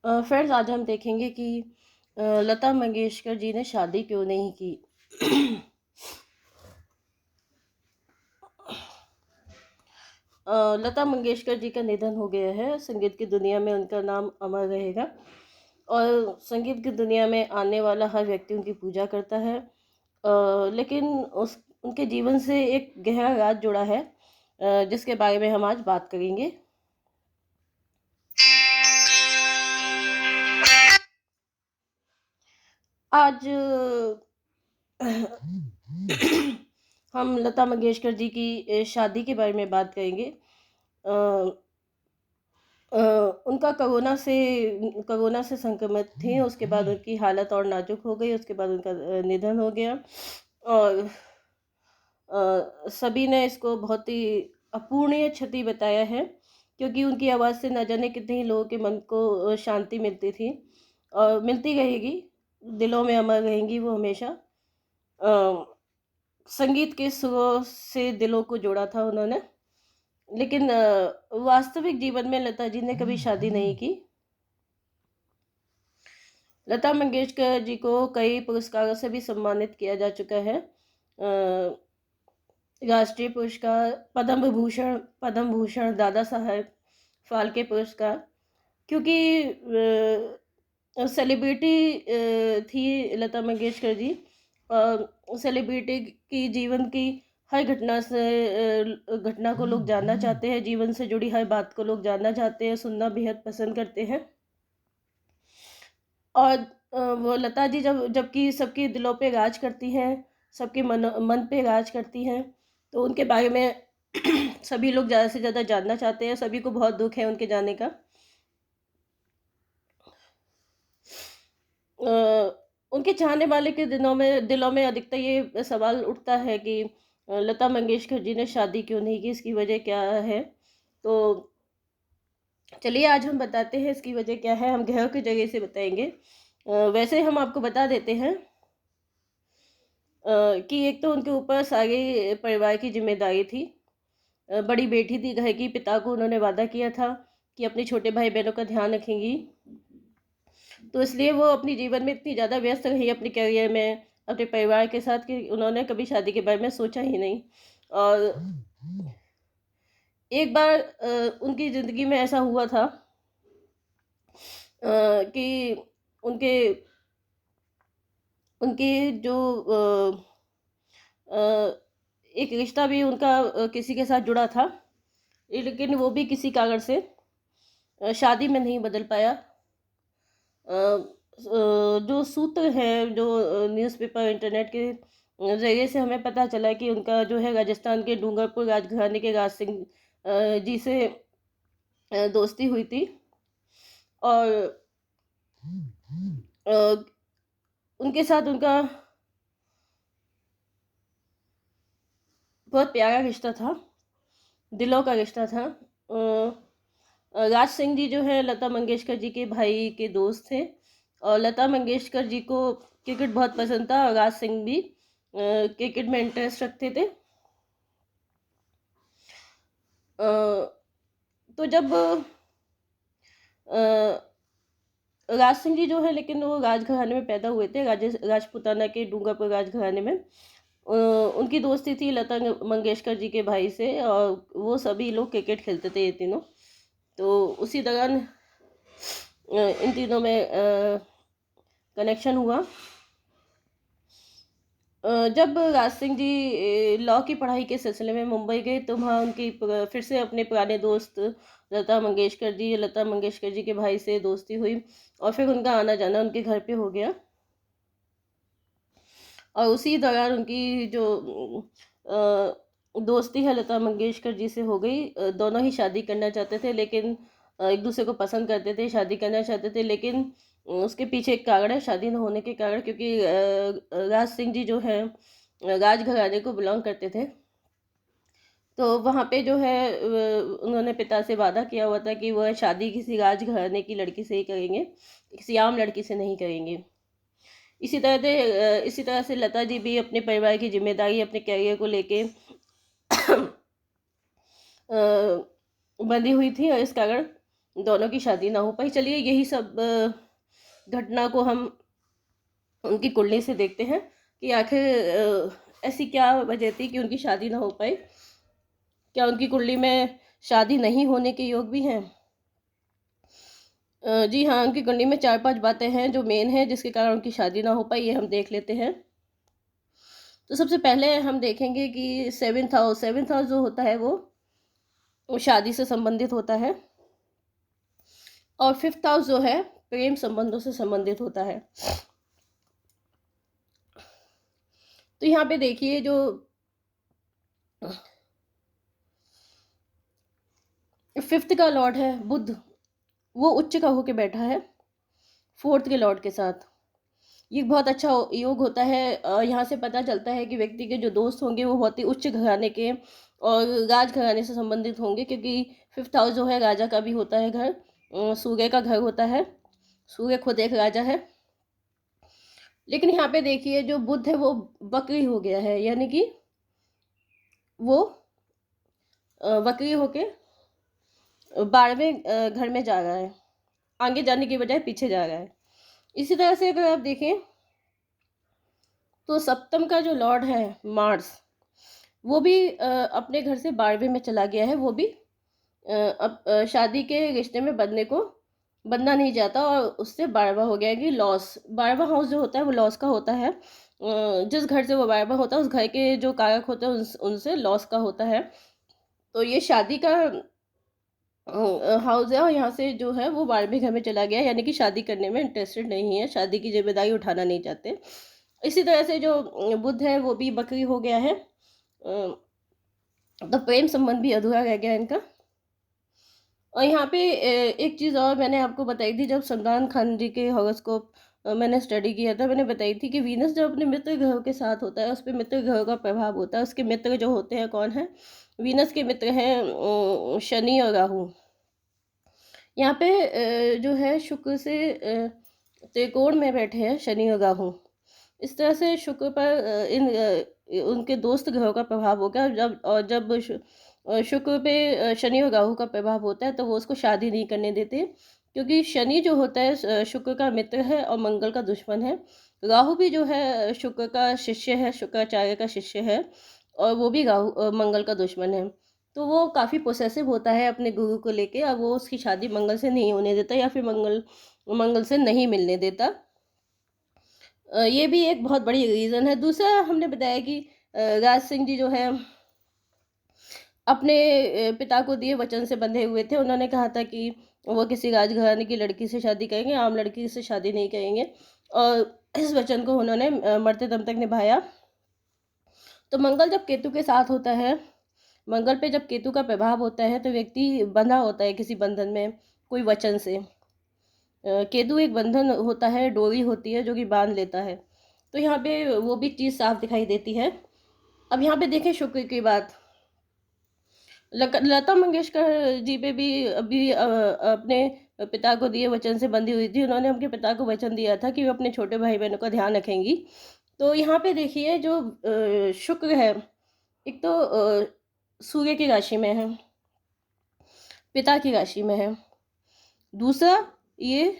Friends, आज हम देखेंगे कि लता मंगेशकर जी ने शादी क्यों नहीं की। लता मंगेशकर जी का निधन हो गया है। संगीत की दुनिया में उनका नाम अमर रहेगा और संगीत की दुनिया में आने वाला हर व्यक्ति उनकी पूजा करता है। लेकिन उस उनके जीवन से एक गहरा राज जुड़ा है, जिसके बारे में हम आज बात करेंगे। आज हम लता मंगेशकर जी की शादी के बारे में बात करेंगे। अ, अ, उनका कोरोना से संक्रमित थी। उसके बाद उनकी हालत और नाजुक हो गई। उसके बाद उनका निधन हो गया और सभी ने इसको बहुत ही अपूरणीय क्षति बताया है, क्योंकि उनकी आवाज़ से न जाने कितने ही लोगों के मन को शांति मिलती थी और मिलती रहेगी। दिलों में अमर रहेंगी वो हमेशा। अ, संगीत के सुरों से दिलों को जोड़ा था उन्होंने। लेकिन वास्तविक जीवन में लता जी ने कभी शादी नहीं की। लता मंगेशकर जी को कई पुरस्कारों से भी सम्मानित किया जा चुका है। राष्ट्रीय पुरस्कार, पद्म भूषण, दादा साहब फाल्के पुरस्कार। क्योंकि सेलिब्रिटी थी लता मंगेशकर जी। और सेलिब्रिटी की जीवन की हर घटना को लोग जानना चाहते हैं। जीवन से जुड़ी हर बात को लोग जानना चाहते हैं, सुनना बेहद पसंद करते हैं। और वो लता जी जबकि सबके दिलों पे राज करती हैं, सबके मन मन पे राज करती हैं, तो उनके बारे में सभी लोग ज़्यादा से ज़्यादा जानना चाहते हैं। सभी को बहुत दुख है उनके जाने का। अ, उनके चाहने वाले के दिलों में अधिकतर ये सवाल उठता है कि लता मंगेशकर जी ने शादी क्यों नहीं की, इसकी वजह क्या है। तो चलिए आज हम बताते हैं इसकी वजह क्या है। हम गहर की जगह से बताएंगे। वैसे हम आपको बता देते हैं कि एक तो उनके ऊपर सारे परिवार की जिम्मेदारी थी। बड़ी बेटी थी घर की। पिता को उन्होंने वादा किया था कि अपने छोटे भाई बहनों का ध्यान रखेंगी। तो इसलिए वो अपनी जीवन में इतनी ज़्यादा व्यस्त रही अपने करियर में, अपने परिवार के साथ, कि उन्होंने कभी शादी के बारे में सोचा ही नहीं। और एक बार उनकी ज़िंदगी में ऐसा हुआ था कि उनके उनके जो अ, एक रिश्ता भी उनका किसी के साथ जुड़ा था, लेकिन वो भी किसी कारण से शादी में नहीं बदल पाया। जो सूत्र है, जो न्यूज़पेपर, इंटरनेट के ज़रिए से हमें पता चला कि उनका जो है राजस्थान के डूंगरपुर राजघराने के राज सिंह जी से दोस्ती हुई थी। और अ, उनके साथ उनका बहुत प्यारा रिश्ता था, दिलों का रिश्ता था। राज सिंह जी जो है लता मंगेशकर जी के भाई के दोस्त थे। और लता मंगेशकर जी को क्रिकेट बहुत पसंद था और राज सिंह भी क्रिकेट में इंटरेस्ट रखते थे। अ, तो जब अ, राज सिंह जी जो है, लेकिन वो राजघराने में पैदा हुए थे, राजपुताना के डूंगरपुर राजघराने में। उनकी दोस्ती थी लता मंगेशकर जी के भाई से और वो सभी लोग क्रिकेट खेलते थे ये तीनों। तो उसी दौरान इन तीनों में कनेक्शन हुआ। जब राज सिंह जी लॉ की पढ़ाई के सिलसिले में मुंबई गए, तो वहाँ उनकी फिर से अपने पुराने दोस्त लता मंगेशकर जी के भाई से दोस्ती हुई और फिर उनका आना जाना उनके घर पे हो गया। और उसी दौरान उनकी जो दोस्ती है लता मंगेशकर जी से हो गई। दोनों ही शादी करना चाहते थे, लेकिन एक दूसरे को पसंद करते थे, शादी करना चाहते थे, लेकिन उसके पीछे एक कारण है, शादी न होने के कारण। क्योंकि राज सिंह जी जो है राजघराने को बिलोंग करते थे। तो वहाँ पे जो है उन्होंने पिता से वादा किया हुआ था कि वह शादी किसी राजघराने की लड़की से ही करेंगे, किसी आम लड़की से नहीं करेंगे। इसी तरह से लता जी भी अपने परिवार की जिम्मेदारी, अपने करियर को लेके बंधी हुई थी। और इस कारण दोनों की शादी ना हो पाई। चलिए यही सब घटना को हम उनकी कुंडली से देखते हैं कि आखिर ऐसी क्या वजह थी कि उनकी शादी ना हो पाई। क्या उनकी कुंडली में शादी नहीं होने के योग भी हैं? जी हाँ, उनकी कुंडली में 4-5 बातें हैं जो मेन हैं जिसके कारण उनकी शादी ना हो पाई, ये हम देख लेते हैं। तो सबसे पहले हम देखेंगे कि सेवन्थ हाउस जो होता है वो शादी से संबंधित होता है, और फिफ्थ हाउस जो है प्रेम संबंधों से संबंधित होता है। तो यहाँ पे देखिए जो फिफ्थ का लॉर्ड है बुध, वो उच्च का होके बैठा है फोर्थ के लॉर्ड के साथ। ये बहुत अच्छा योग होता है। यहाँ से पता चलता है कि व्यक्ति के जो दोस्त होंगे वो बहुत ही उच्च घराने के और राज घराने से संबंधित होंगे, क्योंकि फिफ्थ हाउस जो है राजा का भी होता है घर, सूर्य का घर होता है। सूर्य खुद एक राजा है। लेकिन यहाँ पे देखिए जो बुध है वो वक्री हो गया है, यानी कि वो वक्री होके 12वें घर में जा रहा है, आगे जाने की बजाय पीछे जा रहा है। इसी तरह से अगर आप देखें तो सप्तम का जो लॉर्ड है मार्स, वो भी अपने घर से 12वें में चला गया है। वो भी अब शादी के रिश्ते में बंधना नहीं चाहता, और उससे 12वां हो गया है कि लॉस। 12वां हाउस जो होता है वो लॉस का होता है। जिस घर से वो 12वां होता है उस घर के जो कारक होते हैं उनसे लॉस का होता है। तो ये शादी का हाउस है, और यहाँ से जो है वो 12वें घर में चला गया, यानी कि शादी करने में इंटरेस्टेड नहीं है, शादी की जिम्मेदारी उठाना नहीं चाहते। इसी तरह से जो बुध है वो भी बकरी हो गया है, तो प्रेम संबंध भी अधूरा रह गया इनका। और यहाँ पे एक चीज़ और मैंने आपको बताई थी, जब सलमान खान जी के हॉरोस्कोप मैंने स्टडी किया था, मैंने बताई थी कि वीनस जब अपने मित्र ग्रहों के साथ होता है उस पर मित्र ग्रहों का प्रभाव होता है। उसके मित्र जो होते हैं कौन है? वीनस के मित्र हैं शनि और राहु। यहाँ पे जो है शुक्र से त्रिकोण में बैठे हैं शनि और राहु। इस तरह से शुक्र पर उनके दोस्त ग्रहों का प्रभाव होगा। जब शुक्र पे शनि और राहु का प्रभाव होता है तो वो उसको शादी नहीं करने देते, क्योंकि शनि जो होता है शुक्र का मित्र है और मंगल का दुश्मन है। राहु भी जो है शुक्र का शिष्य है, शुक्राचार्य का शिष्य है, और वो भी मंगल का दुश्मन है। तो वो काफ़ी पोसेसिव होता है अपने गुरु को लेके, और वो उसकी शादी मंगल से नहीं होने देता, या फिर मंगल से नहीं मिलने देता। ये भी एक बहुत बड़ी रीज़न है। दूसरा हमने बताया कि राज सिंह जी जो है अपने पिता को दिए वचन से बंधे हुए थे। उन्होंने कहा था कि वो किसी राजघराने की लड़की से शादी करेंगे, आम लड़की से शादी नहीं करेंगे, और इस वचन को उन्होंने मरते दम तक निभाया। तो मंगल जब केतु के साथ होता है, मंगल पे जब केतु का प्रभाव होता है तो व्यक्ति बंधा होता है किसी बंधन में, कोई वचन से। केतु एक बंधन होता है, डोरी होती है जो कि बांध लेता है। तो यहाँ पे वो भी चीज़ साफ दिखाई देती है। अब यहाँ पे देखें शुक्र की बात। लता मंगेशकर जी पे भी अभी अपने पिता को दिए वचन से बंधी हुई थी। उन्होंने अपने पिता को वचन दिया था कि वो अपने छोटे भाई बहनों का ध्यान रखेंगी। तो यहाँ पे देखिए जो शुक्र है, एक तो सूर्य की राशि में है, पिता की राशि में है। दूसरा ये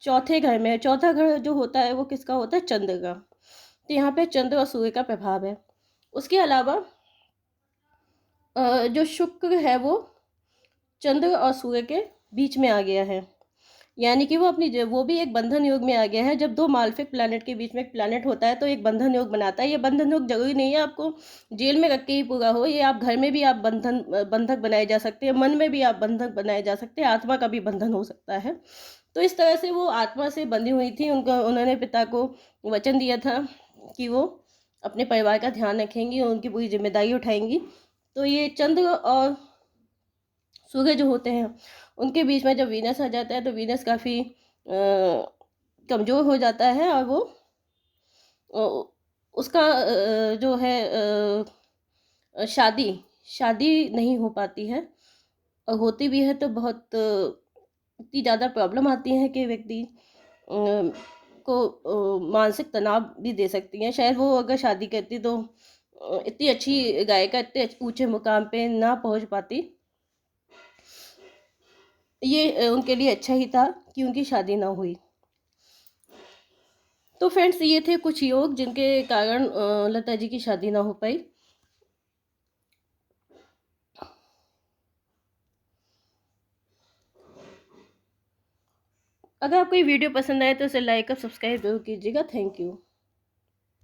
चौथे घर में है। चौथा घर जो होता है वो किसका होता है? चंद्र का। तो यहाँ पे चंद्र और सूर्य का प्रभाव है। उसके अलावा जो शुक्र है वो चंद्र और सूर्य के बीच में आ गया है, यानी कि वो भी एक बंधन योग में आ गया है। जब दो मालफिक प्लैनेट के बीच में एक प्लैनेट होता है तो एक बंधन योग बनाता है। ये बंधन योग जरूरी नहीं है आपको जेल में रख के ही पूरा हो, ये आप घर में भी आप बंधक बनाए जा सकते हैं, मन में भी आप बंधक बनाए जा सकते हैं, आत्मा का भी बंधन हो सकता है। तो इस तरह से वो आत्मा से बंधी हुई थी। उन्होंने पिता को वचन दिया था कि वो अपने परिवार का ध्यान रखेंगी और उनकी पूरी जिम्मेदारी उठाएंगी। तो ये चंद्र और सूर्य जो होते हैं उनके बीच में जब वीनस आ जाता है तो वीनस काफ़ी कमज़ोर हो जाता है, और वो उसका जो है शादी नहीं हो पाती है, और होती भी है तो बहुत इतनी ज़्यादा प्रॉब्लम आती है कि व्यक्ति को मानसिक तनाव भी दे सकती हैं। शायद वो अगर शादी करती तो इतनी अच्छी गायिका इतने ऊंचे मुकाम पे ना पहुंच पाती। ये उनके लिए अच्छा ही था कि उनकी शादी ना हुई। तो फ्रेंड्स, ये थे कुछ योग जिनके कारण लता जी की शादी ना हो पाई। अगर आपको ये वीडियो पसंद आए तो इसे लाइक और सब्सक्राइब जरूर कीजिएगा। Thank you.